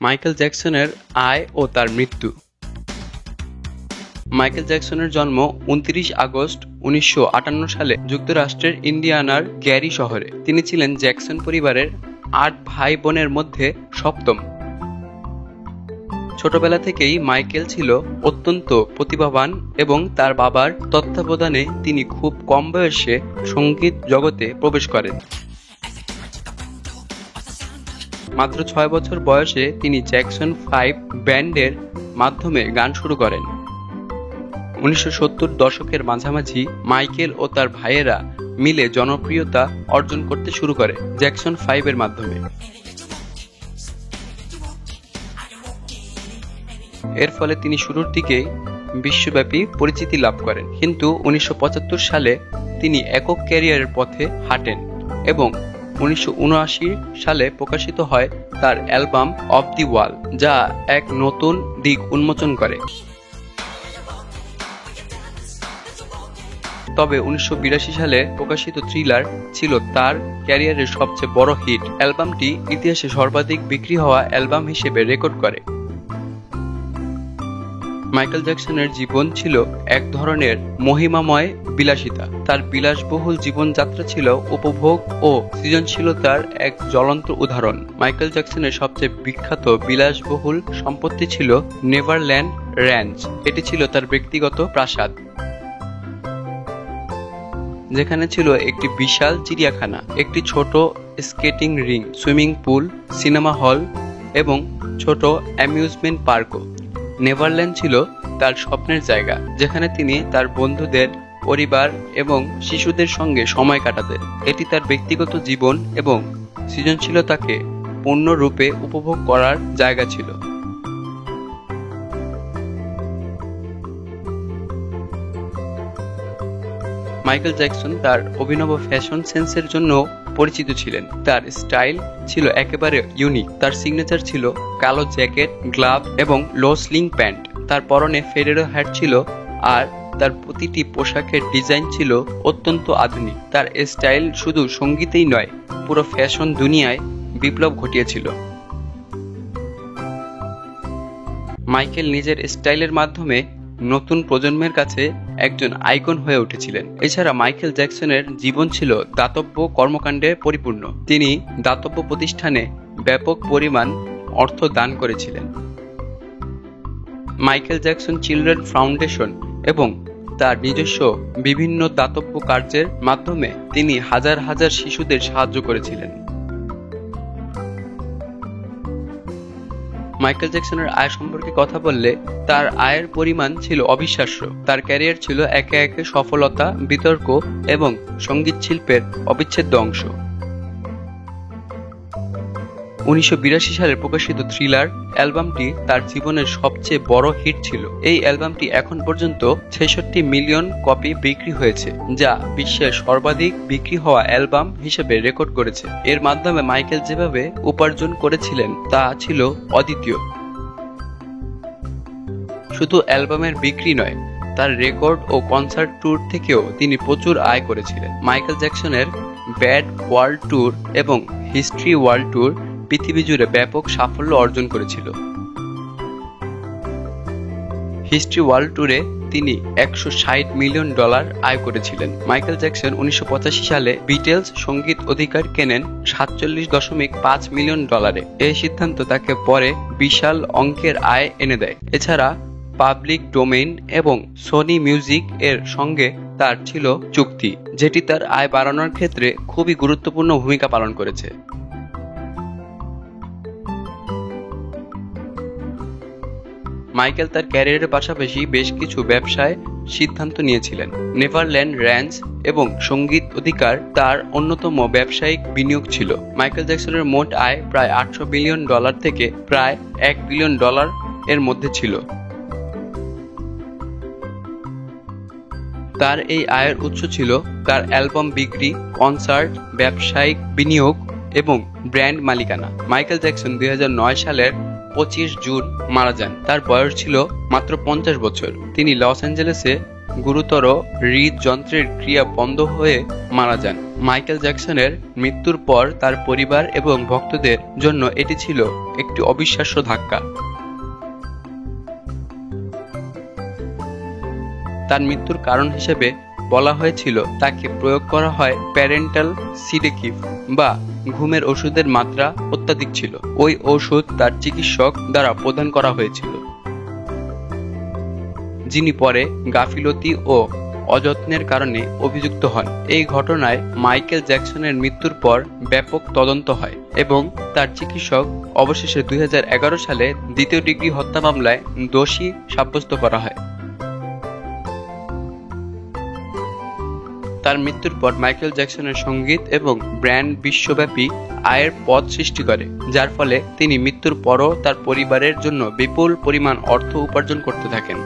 Michael জ্যাকসনের আয় ও তার মৃত্যু। মাইকেল জ্যাকসনের জন্ম ২৯ আগস্ট ১৯৫৮ সালে যুক্তরাষ্ট্রের ইন্ডিয়ানার গ্যারি শহরে। তিনি ছিলেন জ্যাকসন পরিবারের ৮ ভাই বোনের মধ্যে সপ্তম। ছোটবেলা থেকেই মাইকেল ছিল অত্যন্ত প্রতিভাবান এবং তার বাবার তত্ত্বাবধানে তিনি খুব কম বয়সে সঙ্গীত জগতে প্রবেশ করেন। মাত্র ৬ বছর বয়সে তিনি জ্যাকসন ৫ ব্যান্ডের মাধ্যমে গান শুরু করেন। ১৯৭০ দশকের মাঝামাঝি মাইকেল ও তার ভাইয়েরা মিলে জনপ্রিয়তা অর্জন করতে শুরু করে জ্যাকসন ৫ এর মাধ্যমে। এর ফলে তিনি শুরুর দিকে বিশ্বব্যাপী পরিচিতি লাভ করেন, কিন্তু ১৯৭৫ সালে তিনি একক ক্যারিয়ারের পথে হাঁটেন এবং ১৯৭৯ সালে প্রকাশিত হয় তার অ্যালবাম অফ দি ওয়াল, যা এক নতুন দিক উন্মোচন করে। তবে ১৯৮২ সালে প্রকাশিত থ্রিলার ছিল তার ক্যারিয়ারের সবচেয়ে বড় হিট। অ্যালবামটি ইতিহাসে সর্বাধিক বিক্রি হওয়া অ্যালবাম হিসেবে রেকর্ড করে। মাইকেল জ্যাকসনের জীবন ছিল এক ধরনের মহিমাময় বিলাসিতা। তার বিলাসবহুল জীবনযাত্রা ছিল উপভোগ ও সৃজনশীলতার এক জ্বলন্ত উদাহরণ। মাইকেল জ্যাকসনের সবচেয়ে বিখ্যাত বিলাসবহুল সম্পত্তি ছিল নেভারল্যান্ড র্যাঞ্চ। এটি ছিল তার ব্যক্তিগত প্রাসাদ, যেখানে ছিল একটি বিশাল চিড়িয়াখানা, একটি ছোট skating ring, swimming pool, cinema hall এবং ছোট অ্যামিউজমেন্ট পার্কও। নেভারল্যান্ড ছিল তার স্বপ্নের জায়গা, যেখানে তিনি তার বন্ধুদের, পরিবার এবং শিশুদের সঙ্গে সময় কাটাতেন। এটি তার ব্যক্তিগত জীবন এবং সৃজনশীলতাকে পূর্ণরূপে উপভোগ করার জায়গা ছিল। মাইকেল জ্যাকসন তার অভিনব ফ্যাশন সেন্সের জন্য পরিচিত ছিলেন। তার স্টাইল ছিল একেবারে ইউনিক। তার সিগনেচার ছিল কালো জ্যাকেট, গ্লাভ এবং লো স্লিং প্যান্ট। তার পরনে ফেরেরো হ্যাট ছিল, আর তার প্রতিটি পোশাকের ডিজাইন ছিল অত্যন্ত আধুনিক। তার স্টাইল শুধু সঙ্গীতেই নয়, পুরো ফ্যাশন দুনিয়ায় বিপ্লব ঘটিয়েছিল। মাইকেল নিজের স্টাইলের মাধ্যমে নতুন প্রজন্মের কাছে একজন আইকন হয়ে উঠেছিলেন। এছাড়া মাইকেল জ্যাকসনের জীবন ছিল দাতব্য কর্মকাণ্ডে পরিপূর্ণ। তিনি দাতব্য প্রতিষ্ঠানে ব্যাপক পরিমাণ অর্থ দান করেছিলেন। মাইকেল জ্যাকসন চিলড্রেন ফাউন্ডেশন এবং তার নিজস্ব বিভিন্ন দাতব্য কার্যের মাধ্যমে তিনি হাজার হাজার শিশুদের সাহায্য করেছিলেন। মাইকেল জ্যাকসনের আয় সম্পর্কে কথা বললে তার আয়ের পরিমাণ ছিল অবিশ্বাস্য। তার ক্যারিয়ার ছিল একে একে সফলতা, বিতর্ক এবং সঙ্গীত শিল্পের অবিচ্ছেদ্য অংশ। ১৯৮২ সালে প্রকাশিত থ্রিলার অ্যালবামটি তার জীবনের সবচেয়ে বড় হিট ছিল। এই অ্যালবামটি এখন পর্যন্ত ৬৬ মিলিয়ন কপি বিক্রি হয়েছে, যা বিশ্বের সর্বাধিক বিক্রি হওয়া অ্যালবাম হিসেবে রেকর্ড করেছে। এর মাধ্যমে মাইকেল যেভাবে উপার্জন করেছিলেন তা ছিল অদ্বিতীয়। শুধু অ্যালবামের বিক্রি নয়, তার রেকর্ড ও কনসার্ট ট্যুর থেকেও তিনি প্রচুর আয় করেছিলেন। মাইকেল জ্যাকসনের ব্যাড ওয়ার্ল্ড ট্যুর এবং হিস্ট্রি ওয়ার্ল্ড ট্যুর পৃথিবী জুড়ে ব্যাপক সাফল্য অর্জন করেছিল। হিস্ট্রি ওয়ার্ল্ড ট্যুরে তিনি $১৬০ মিলিয়ন আয় করেছিলেন। মাইকেল জ্যাকসন ১৯৮৫ সালে বিটলস সঙ্গীত অধিকার কেনেন $৪৭.৫ মিলিয়ন। এই সিদ্ধান্ত তাকে পরে বিশাল অঙ্কের আয় এনে দেয়। এছাড়া পাবলিক ডোমেইন এবং সোনি মিউজিক এর সঙ্গে তার ছিল চুক্তি, যেটি তার আয় বাড়ানোর ক্ষেত্রে খুবই গুরুত্বপূর্ণ ভূমিকা পালন করেছে। মাইকেল তার ক্যারিয়ারের পাশাপাশি বেশ কিছু ব্যবসায় সিদ্ধান্ত নিয়েছিলেন। নেভারল্যান্ড র্যাঞ্চ এবং সঙ্গীত অধিকার তার অন্যতম ব্যবসায়িক বিনিয়োগ ছিল। মাইকেল জ্যাকসনের মোট আয় প্রায় $৮০০ বিলিয়ন থেকে প্রায় $১ বিলিয়ন এর মধ্যে ছিল। তার এই আয়ের উৎস ছিল তার অ্যালবাম বিক্রি, কনসার্ট, ব্যবসায়িক বিনিয়োগ এবং ব্র্যান্ড মালিকানা। মাইকেল জ্যাকসন ২০০৯ সালের ২৫ জুন মারা যান। তার বয়স ছিল মাত্র ৫০ বছর। তিনি লস অ্যাঞ্জেলেসে গুরুতর হৃদযন্ত্রের ক্রিয়া বন্ধ হয়ে মারা যান। মাইকেল জ্যাকসনের মৃত্যুর পর তার পরিবার এবং ভক্তদের জন্য এটি ছিল একটি অবিশ্বাস্য ধাক্কা। তার মৃত্যুর কারণ হিসেবে বলা হয়েছিল তাকে প্রয়োগ করা হয় প্যারেন্টাল সিডেটিভ বা ঘুমের ওষুধের মাত্রা অত্যাধিক ছিল। ওই ওষুধ তার চিকিৎসক দ্বারা প্রদান করা হয়েছিল, যিনি পরে গাফিলতি ও অযত্নের কারণে অভিযুক্ত হন। এই ঘটনায় মাইকেল জ্যাকসনের মৃত্যুর পর ব্যাপক তদন্ত হয় এবং তার চিকিৎসক অবশেষে 2011 সালে দ্বিতীয় ডিগ্রি হত্যা মামলায় দোষী সাব্যস্ত করা হয়। তার মৃত্যুর পর মাইকেল জ্যাকসনের সঙ্গীত এবং ব্র্যান্ড বিশ্বব্যাপী আয়ের পথ সৃষ্টি করে, যার ফলে তিনি মৃত্যুর পরও তার পরিবারের জন্য বিপুল পরিমাণ অর্থ উপার্জন করতে থাকেন।